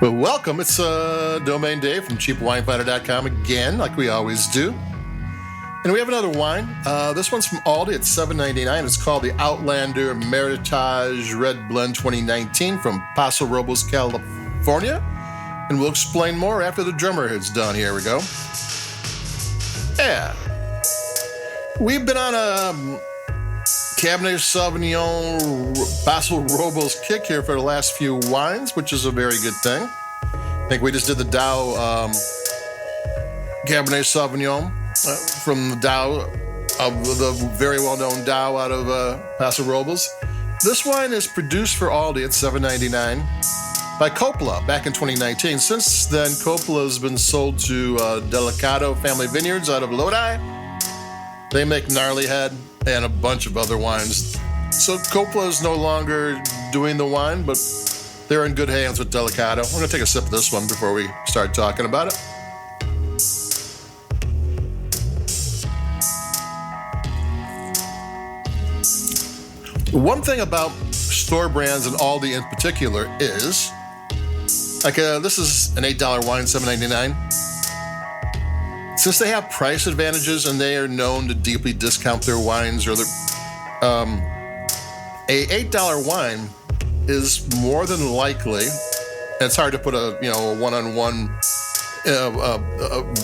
Well, welcome. It's Domain Dave from CheapWineFinder.com again, like we always do. And we have another wine. This one's from Aldi. It's $7.99. It's called the Outlander Meritage Red Blend 2019 from Paso Robles, California. And we'll explain more after the drummer is done. Here we go. Yeah. We've been on a Cabernet Sauvignon Paso Robles kick here for the last few wines, which is a very good thing. I think we just did the Dow Cabernet Sauvignon from the Dow, of the very well-known Dow out of Paso Robles. This wine is produced for Aldi at $7.99 by Coppola back in 2019. Since then, Coppola has been sold to Delicato Family Vineyards out of Lodi. They make Gnarly Head and a bunch of other wines. So Coppola is no longer doing the wine, but they're in good hands with Delicato. I'm going to take a sip of this one before we start talking about it. One thing about store brands and Aldi in particular is, like this is an $8 wine, $7.99. Since they have price advantages and they are known to deeply discount their wines, or a $8 wine is more than likely, and it's hard to put a one-on-one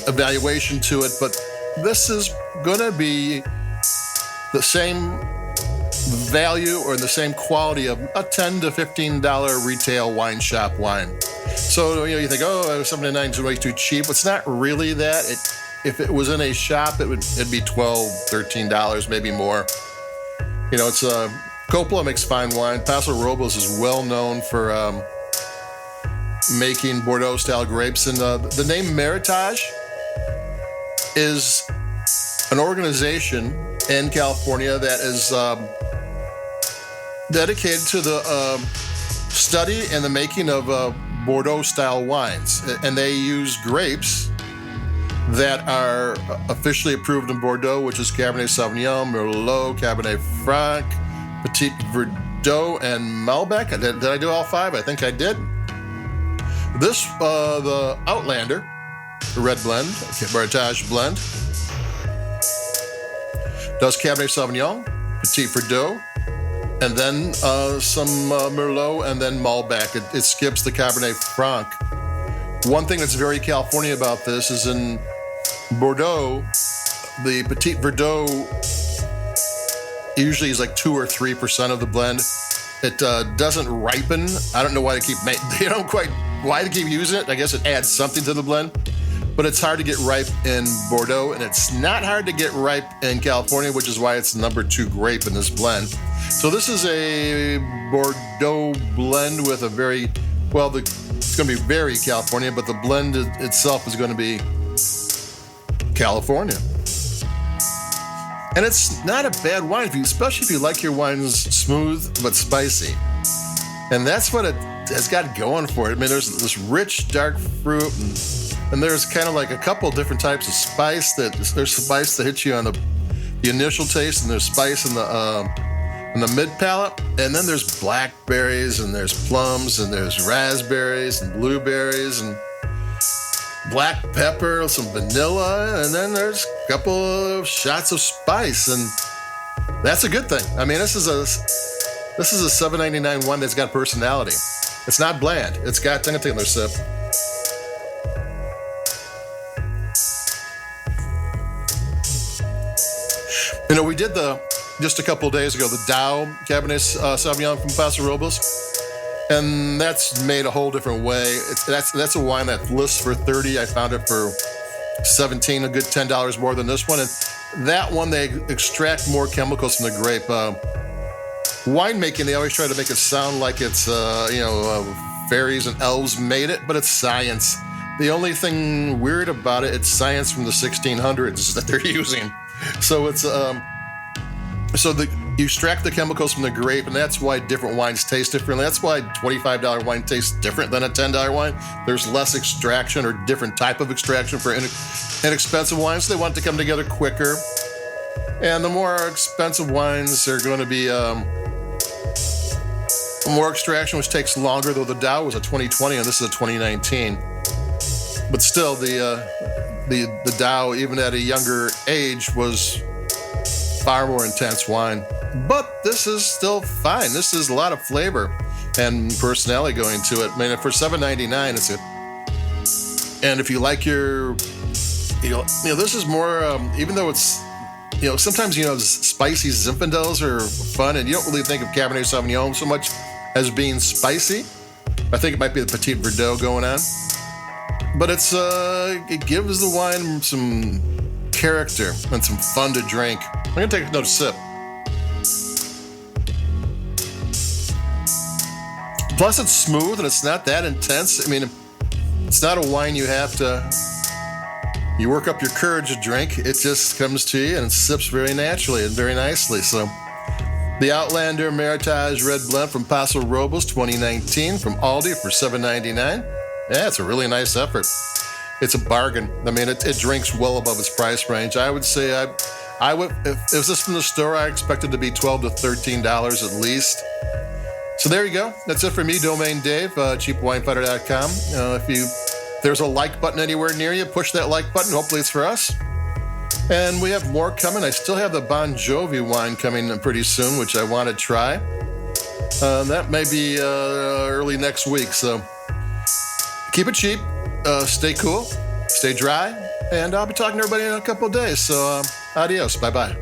evaluation to it, but this is going to be the same value or the same quality of a $10 to $15 retail wine shop wine. So you think, $7.99 is way too cheap. It's not really that. If it was in a shop, it'd be $12, $13, maybe more. It's Coppola makes fine wine. Paso Robles is well known for making Bordeaux style grapes, and the name Meritage is an organization in California that is dedicated to the study and the making of Bordeaux style wines, and they use grapes that are officially approved in Bordeaux, which is Cabernet Sauvignon, Merlot, Cabernet Franc, Petit Verdot, and Malbec. Did I do all five? I think I did. This, the Outlander, the red blend, Meritage blend, does Cabernet Sauvignon, Petit Verdot, and then some Merlot, and then Malbec. It skips the Cabernet Franc. One thing that's very California about this is in Bordeaux, the Petit Verdot usually is like 2 or 3% of the blend. It doesn't ripen. I don't know why they keep using it. I guess it adds something to the blend, but it's hard to get ripe in Bordeaux, and it's not hard to get ripe in California, which is why it's the number 2 grape in this blend. So this is a Bordeaux blend with a very, it's going to be very California, but the blend itself is going to be California. And it's not a bad wine, especially if you like your wines smooth but spicy. And that's what it has got going for it. I mean, there's this rich, dark fruit, and there's kind of like a couple different types of spice. There's spice that hits you on the initial taste, and there's spice in the mid palate. And then there's blackberries, and there's plums, and there's raspberries, and blueberries, and black pepper, some vanilla, and then there's a couple of shots of spice, and that's a good thing. I mean, this is a $7.99 one that's got personality. It's not bland. It's got, I'm gonna take another sip. We did just a couple of days ago, the Dow Cabernet Sauvignon from Paso Robles. And that's made a whole different way. That's a wine that lists for $30. I found it for $17, a good $10 more than this one. And that one, they extract more chemicals from the grape. Winemaking, they always try to make it sound like it's, fairies and elves made it, but it's science. The only thing weird about it, it's science from the 1600s that they're using. So it's you extract the chemicals from the grape, and that's why different wines taste differently. That's why $25 wine tastes different than a $10 wine. There's less extraction or different type of extraction for inexpensive wines. So they want it to come together quicker. And the more expensive wines are going to be more extraction, which takes longer, though the Dow was a 2020 and this is a 2019. But still, the Dow, even at a younger age, was far more intense wine. But this is still fine. This is a lot of flavor and personality going to it. I mean, for $7.99, it's a... And if you like your... this is more... even though it's... sometimes, spicy Zinfandels are fun, and you don't really think of Cabernet Sauvignon so much as being spicy. I think it might be the Petit Verdot going on. But it gives the wine some character and some fun to drink. I'm going to take another sip. Plus, it's smooth and it's not that intense. I mean, it's not a wine you have to... You work up your courage to drink. It just comes to you and sips very naturally and very nicely. So, the Outlander Meritage Red Blend from Paso Robles 2019 from Aldi for $7.99. Yeah, it's a really nice effort. It's a bargain. I mean, it drinks well above its price range. I would say I would, if it was this from the store, I expected to be $12 to $13 at least. So there you go. That's it for me, Domain Dave, cheapwinefighter.com. If there's a like button anywhere near you, push that like button. Hopefully it's for us. And we have more coming. I still have the Bon Jovi wine coming pretty soon, which I want to try. That may be early next week. So keep it cheap, stay cool, stay dry, and I'll be talking to everybody in a couple of days. So adios. Bye-bye.